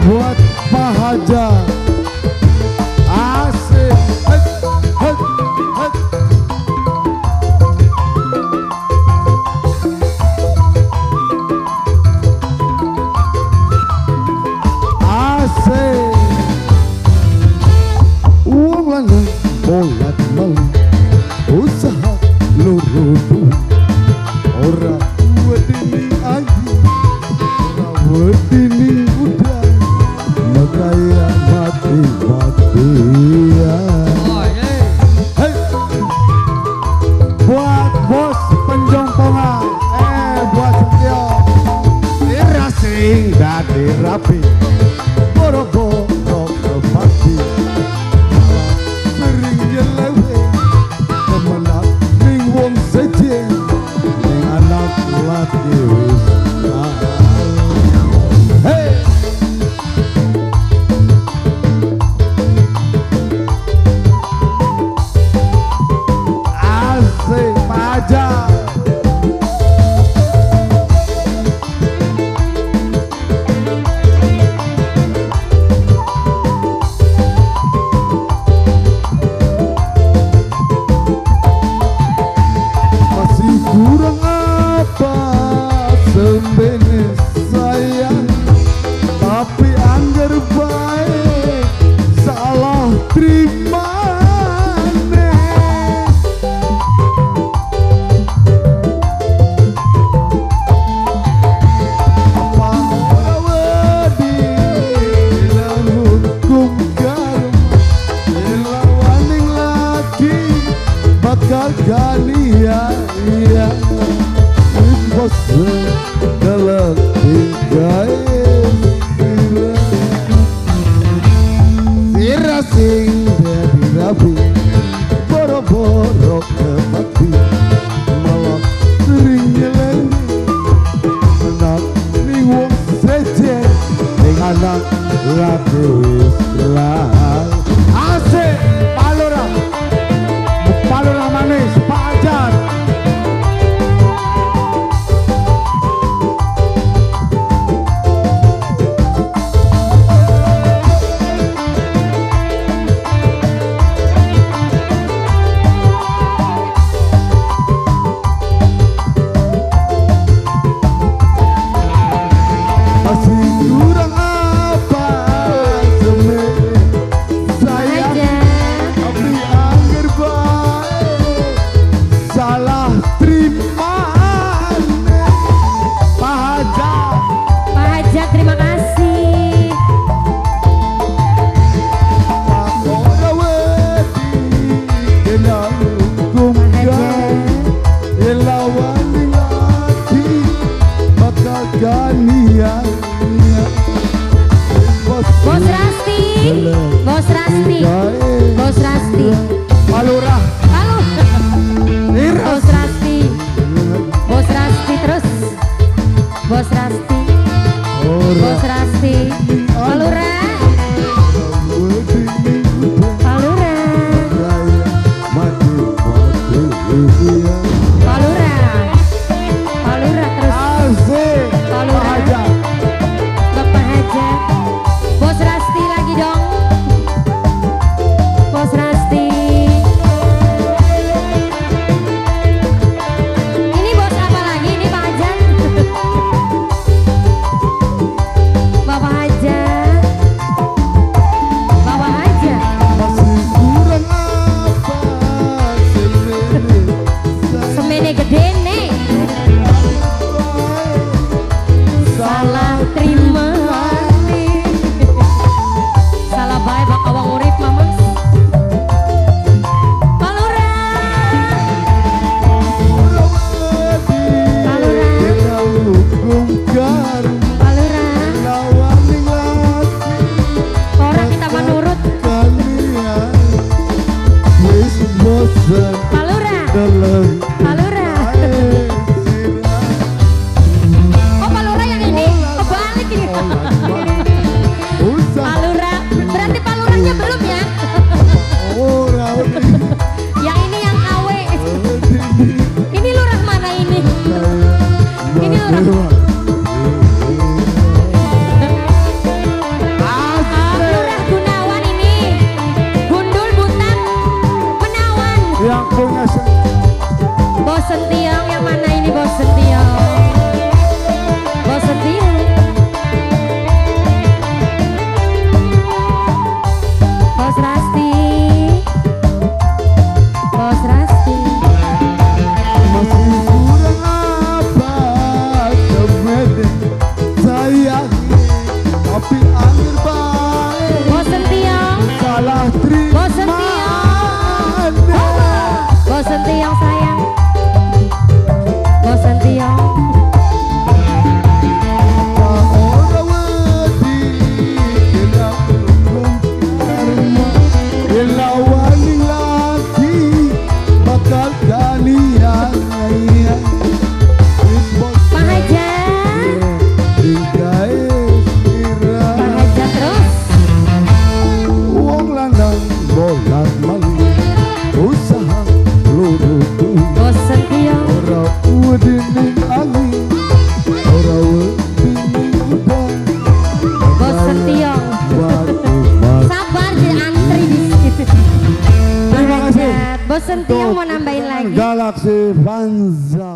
Buat Pak Haja asik. Asik. Uang lanang bolat malang usaha lurudu ora wedini ayu ora wedini udah makanya mati-matian. Hey. Buat bos penjompongan, buat Setio dirasing dadi rapi boro-boro kepati sering jelewe kemenang ning wong sejen ning anak laki wis hey. Asik Pajar. Masih kurang apa sembene sayang, tapi anggar baik salah terima. Galia iya bos dalam tiga dirasing dari rapi boro-boro kepati malah sering nyeleng anak ning wong sejen ning anak laki wis lah. Asik Palura manis Pak Hajar. Masih kurang apa semen sayang, tapi anggar baik salah terima. Pak Haja terima kasih. Pak Orawedi kenal kumgan elawan lagi bakal ganian. Bos Rasti, Bos Rasti, Bos Rasti, Palura halo, Bos Rasti, Bos Rasti terus, Bos Rasti, Bos Rasti, Palura, Palura, Palura, Palura terus, asik Palura, Bapak Haja, Bos Rasti lagi dong, Bos Rasti. Ini bos apa lagi? Ini Pak Haja. Lurah. Lurah Gunawan ini. Gundul Butan Menawan. Yang punya Bos Sentiong yang mana ini Bos Sentiong? Bos Sentiong. Bos Rasti. Bos Rasti. masih kurang apa temen sayangi tapi akhir baik Bos Sentiong. salah terima. Bos Sentiong. Bos Sentiong sayang. Bos Sentiong. Pak Haja. Pak Haja terus. Usaha luruh Bos Sentiong. ora udining angin ora udining udan Bos Sentiong. Sabar di antri di situ. Terima kasih. Bos Sentiong mau nambahin lagi. Galaxy Vanza.